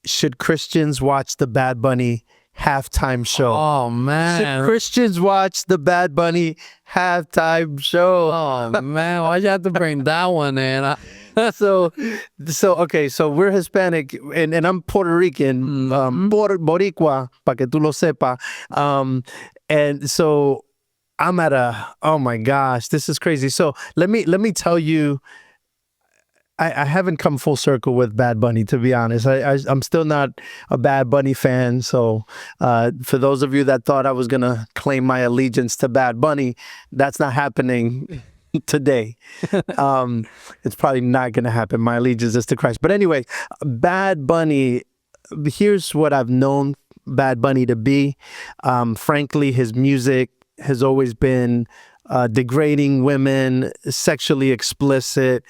should Christians watch the Bad Bunny halftime show? Oh man, should Christians watch the Bad Bunny halftime show? Oh man, why'd you have to bring that one in? So okay, so we're Hispanic and I'm Puerto Rican, Boricua, pa que tú lo sepa. And so I'm at oh my gosh, this is crazy. So let me tell you, I haven't come full circle with Bad Bunny, to be honest. I'm still not a Bad Bunny fan. So for those of you that thought I was going to claim my allegiance to Bad Bunny, that's not happening today. It's probably not going to happen. My allegiance is to Christ. But anyway, Bad Bunny, here's what I've known Bad Bunny to be. Frankly, his music has always been degrading women, sexually explicit.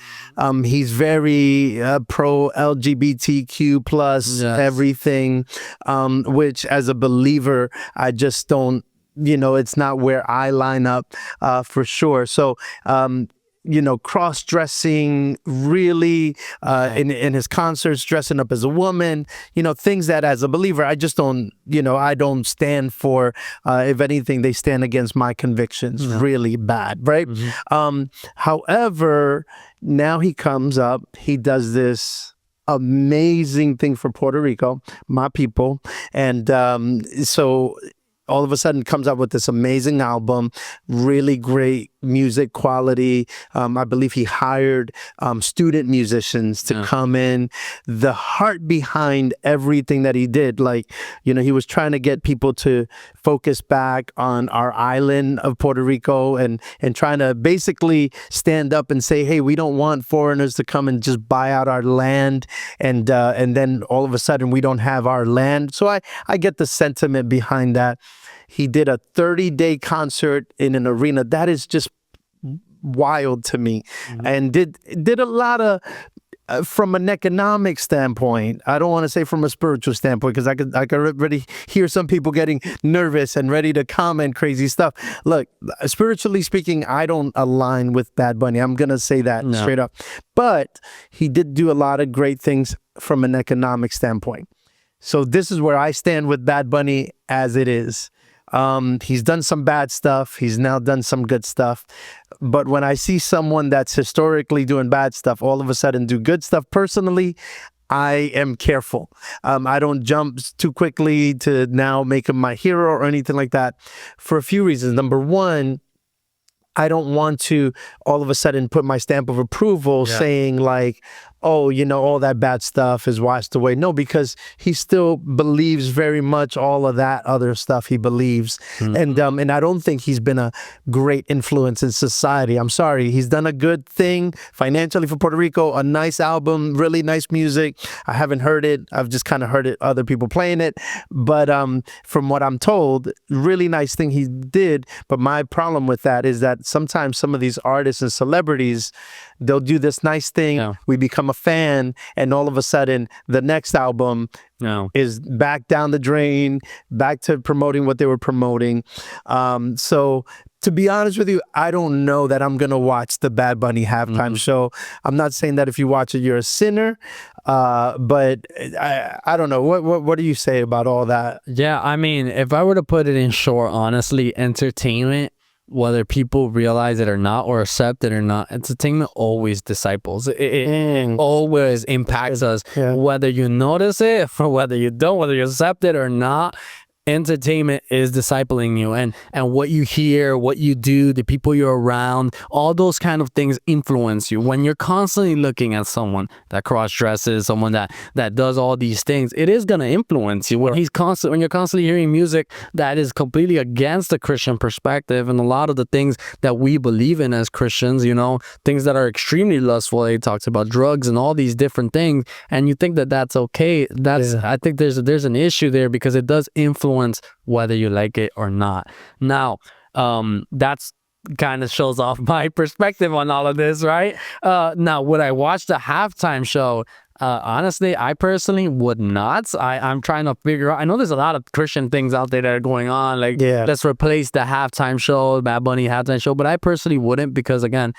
He's very pro LGBTQ plus everything, which as a believer, I just don't, it's not where I line up for sure. So, cross-dressing, really, in his concerts, dressing up as a woman, things that as a believer, I just don't, I don't stand for. If anything, they stand against my convictions really bad, right? However, now he comes up, he does this amazing thing for Puerto Rico, my people. And so all of a sudden comes out with this amazing album, really great music quality. I believe he hired student musicians to come in. The heart behind everything that he did, he was trying to get people to focus back on our island of Puerto Rico and trying to basically stand up and say, hey, we don't want foreigners to come and just buy out our land. And then all of a sudden we don't have our land. So I get the sentiment behind that. He did a 30-day concert in an arena. That is just wild to me. And did a lot of, from an economic standpoint, I don't want to say from a spiritual standpoint, because I could already hear some people getting nervous and ready to comment crazy stuff. Look, spiritually speaking, I don't align with Bad Bunny. I'm going to say that straight up. But he did do a lot of great things from an economic standpoint. So this is where I stand with Bad Bunny as it is. He's done some bad stuff. He's now done some good stuff. But when I see someone that's historically doing bad stuff, all of a sudden do good stuff, personally, I am careful. I don't jump too quickly to now make him my hero or anything like that for a few reasons. Number one, I don't want to all of a sudden put my stamp of approval saying oh, all that bad stuff is washed away. No, because he still believes very much all of that other stuff he believes. And I don't think he's been a great influence in society. I'm sorry. He's done a good thing financially for Puerto Rico, a nice album, really nice music. I haven't heard it. I've just kind of heard it, other people playing it. But from what I'm told, really nice thing he did. But my problem with that is that sometimes some of these artists and celebrities, they'll do this nice thing. We become a fan, and all of a sudden the next album is back down the drain, back to promoting what they were promoting. So to be honest with you, I don't know that I'm going to watch the Bad Bunny halftime show. I'm not saying that if you watch it, you're a sinner. But I don't know. What do you say about all that? Yeah, I mean, if I were to put it in short, honestly, entertainment, whether people realize it or not or accept it or not, entertainment always disciples. It always impacts us, whether you notice it or whether you don't, whether you accept it or not. Entertainment is discipling you, and what you hear, what you do, the people you're around, all those kind of things influence you. When you're constantly looking at someone that cross-dresses, someone that does all these things, it is going to influence you. When you're constantly hearing music that is completely against the Christian perspective and a lot of the things that we believe in as Christians, things that are extremely lustful. He talks about drugs and all these different things, and you think that that's okay. I think there's an issue there, because it does influence whether you like it or not. Now, that's kind of shows off my perspective on all of this, right? Now, would I watch the halftime show? Honestly, I personally would not. I'm trying to figure out. I know there's a lot of Christian things out there that are going on, let's replace the halftime show, Bad Bunny halftime show, but I personally wouldn't, because again,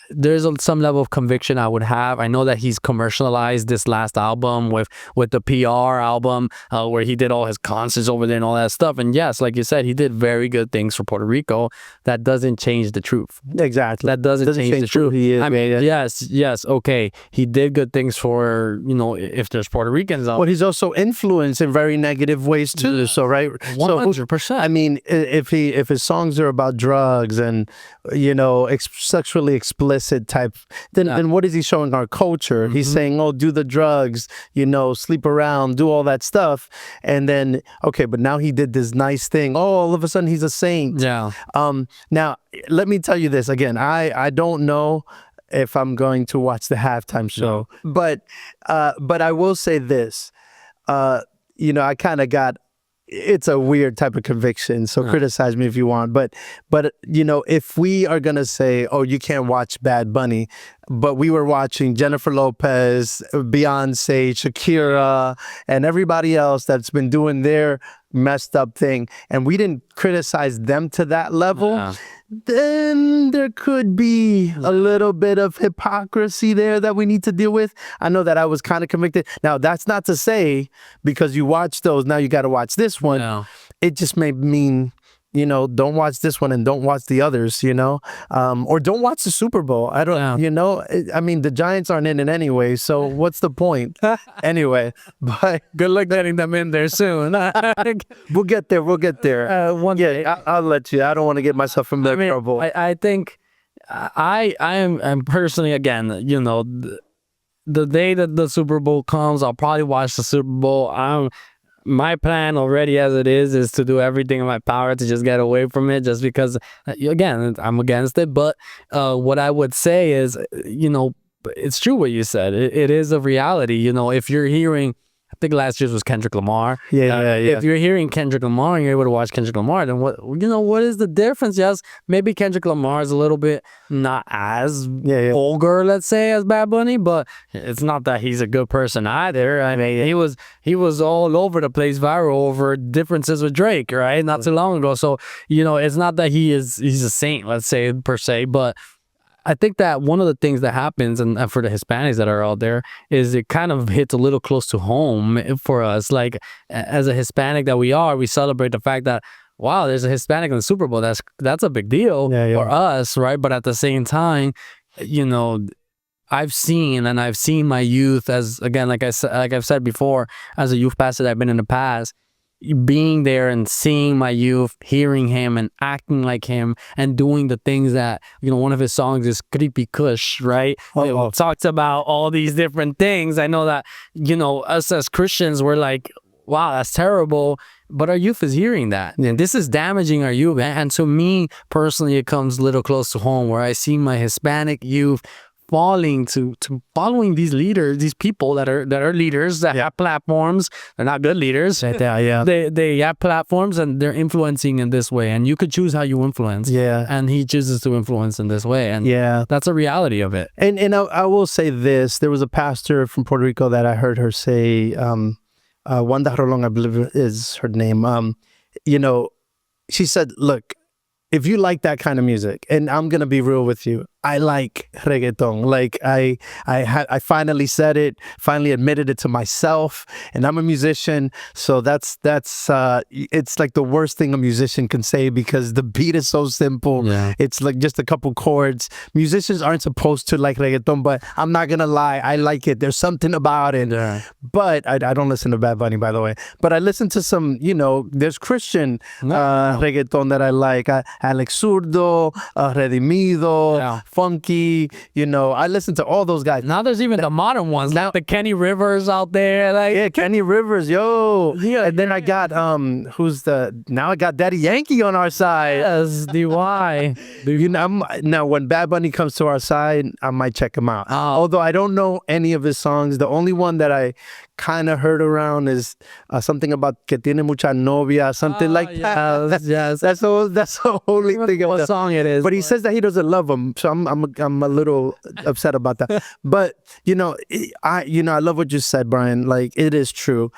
there's some level of conviction I would have. I know that he's commercialized this last album with the PR album, where he did all his concerts over there and all that stuff. And yes, like you said, he did very good things for Puerto Rico. That doesn't change the truth. Exactly. That doesn't change the truth. He is. I mean, yes, okay. He did good things for, if there's Puerto Ricans out. Well, he's also influenced in very negative ways too. So, right? 100%. I mean, if his songs are about drugs and sexually explicit type, then what is he showing our culture? He's saying, oh, do the drugs, sleep around, do all that stuff, and then okay, but now he did this nice thing. Oh, all of a sudden he's a saint. Yeah. Now let me tell you this again. I don't know if I'm going to watch the halftime show, but I will say this. I kind of got. It's a weird type of conviction, so criticize me if you want. But if we are gonna say, oh, you can't watch Bad Bunny, but we were watching Jennifer Lopez, Beyonce, Shakira, and everybody else that's been doing their messed up thing, and we didn't criticize them to that level, then there could be a little bit of hypocrisy there that we need to deal with. I know that I was kind of convicted. Now, that's not to say because you watch those, now you got to watch this one. No. It just may mean, don't watch this one and don't watch the others, or don't watch the Super Bowl. I don't, I mean, the Giants aren't in it anyway, so what's the point? Anyway, but Good luck getting them in there soon. we'll get there. I'll let you. I don't want to get myself in trouble. I think I'm personally, again, the day that the Super Bowl comes, I'll probably watch the Super Bowl. My plan already as it is to do everything in my power to just get away from it, just because, again, I'm against it. But what I would say is, it's true what you said. It is a reality. If you're hearing, I think last year's was Kendrick Lamar. Yeah. If you're hearing Kendrick Lamar and you're able to watch Kendrick Lamar, then what is the difference? Yes, maybe Kendrick Lamar is a little bit not as vulgar, let's say, as Bad Bunny, but it's not that he's a good person either. I mean, he was all over the place, viral over differences with Drake, right? Not too long ago. So it's not that he's a saint, let's say, per se, but I think that one of the things that happens, and for the Hispanics that are out there, is it kind of hits a little close to home for us. Like, as a Hispanic that we are, we celebrate the fact that, wow, there's a Hispanic in the Super Bowl. That's a big deal for us, right? But at the same time, I've seen my youth, as, again, like I've said before, as a youth pastor that I've been in the past, being there and seeing my youth, hearing him and acting like him and doing the things that, one of his songs is Creepy Kush, right? It talks about all these different things. I know that, us as Christians, we're like, wow, that's terrible. But our youth is hearing that. And this is damaging our youth. And to me, personally, it comes a little close to home, where I see my Hispanic youth falling to following these leaders, these people that are leaders, that have platforms. They're not good leaders. They have platforms and they're influencing in this way. And you could choose how you influence. Yeah. And he chooses to influence in this way. And that's a reality of it. And I will say this. There was a pastor from Puerto Rico that I heard her say, Wanda Rolong, I believe is her name. She said, look, if you like that kind of music, and I'm going to be real with you, I like reggaeton. Like I finally said it, finally admitted it to myself, and I'm a musician. So that's it's like the worst thing a musician can say, because the beat is so simple. Yeah. It's like just a couple chords. Musicians aren't supposed to like reggaeton, but I'm not gonna lie, I like it. There's something about it. Yeah. But I don't listen to Bad Bunny, by the way. But I listen to some, there's Christian reggaeton that I like. Alex Zurdo, Redimido, Funky, I listen to all those guys. Now there's even the modern ones, now, like the Kenny Rivers out there. Like, Kenny Rivers, and then I got now I got Daddy Yankee on our side. Yes, DY. Now when Bad Bunny comes to our side, I might check him out. Although I don't know any of his songs. The only one that I kind of heard around is something about que tiene mucha novia, something like that. Yes. That's the only thing. What song it is? But he says that he doesn't love them, so I'm a little upset about that. But I love what you said, Brian. Like, it is true.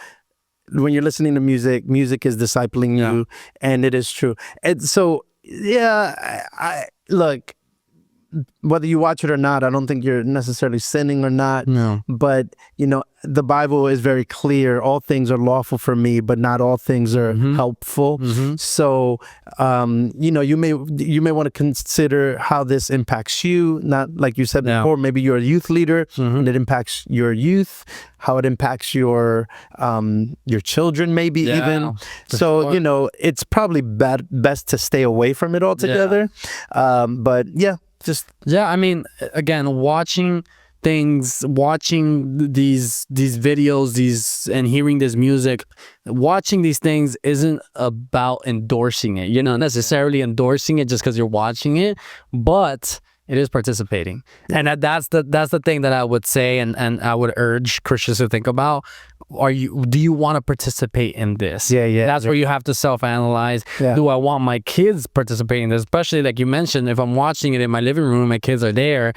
When you're listening to music is discipling you, and it is true. And so I look. whether you watch it or not, I don't think you're necessarily sinning or not. No. But the Bible is very clear. All things are lawful for me, but not all things are helpful. So you may want to consider how this impacts you. Not like you said before, maybe you're a youth leader and it impacts your youth, how it impacts your children, maybe even. So it's probably best to stay away from it altogether. But I mean, again, watching things, watching these videos, and hearing this music, watching these things isn't about endorsing it. You're not necessarily endorsing it just because you're watching it, but it is participating. And that's the thing that I would say, and I would urge Christians to think about. Do you want to participate in this? That's where you have to self-analyze. Do I want my kids participating in this? Especially like you mentioned, if I'm watching it in my living room, my kids are there.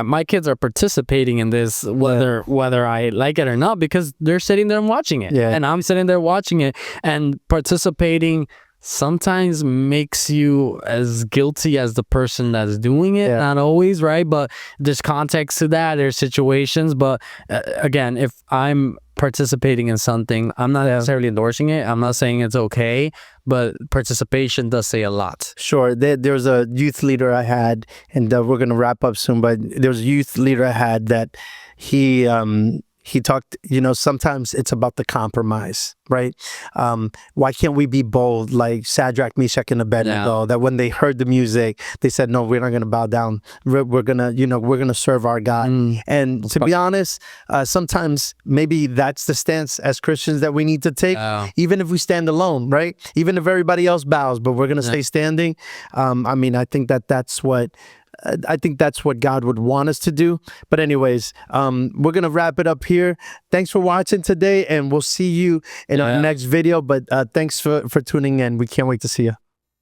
My kids are participating in this, whether I like it or not, because they're sitting there and watching it, and I'm sitting there watching it, and participating sometimes makes you as guilty as the person that's doing it. Not always, right? But there's context to that. There's situations. But again, if I'm participating in something, I'm not necessarily endorsing it. I'm not saying it's okay, but participation does say a lot. Sure. There was a youth leader I had, and we're going to wrap up soon, but there was a youth leader I had that he talked, sometimes it's about the compromise, right? Why can't we be bold like Shadrach, Meshach, and Abednego, that when they heard the music, they said, no, we're not going to bow down. We're going to serve our God. And to be honest, sometimes maybe that's the stance as Christians that we need to take, even if we stand alone, right? Even if everybody else bows, but we're going to stay standing. I mean, I think that's what God would want us to do. But anyways, we're going to wrap it up here. Thanks for watching today, and we'll see you in our next video. But thanks for tuning in. We can't wait to see you.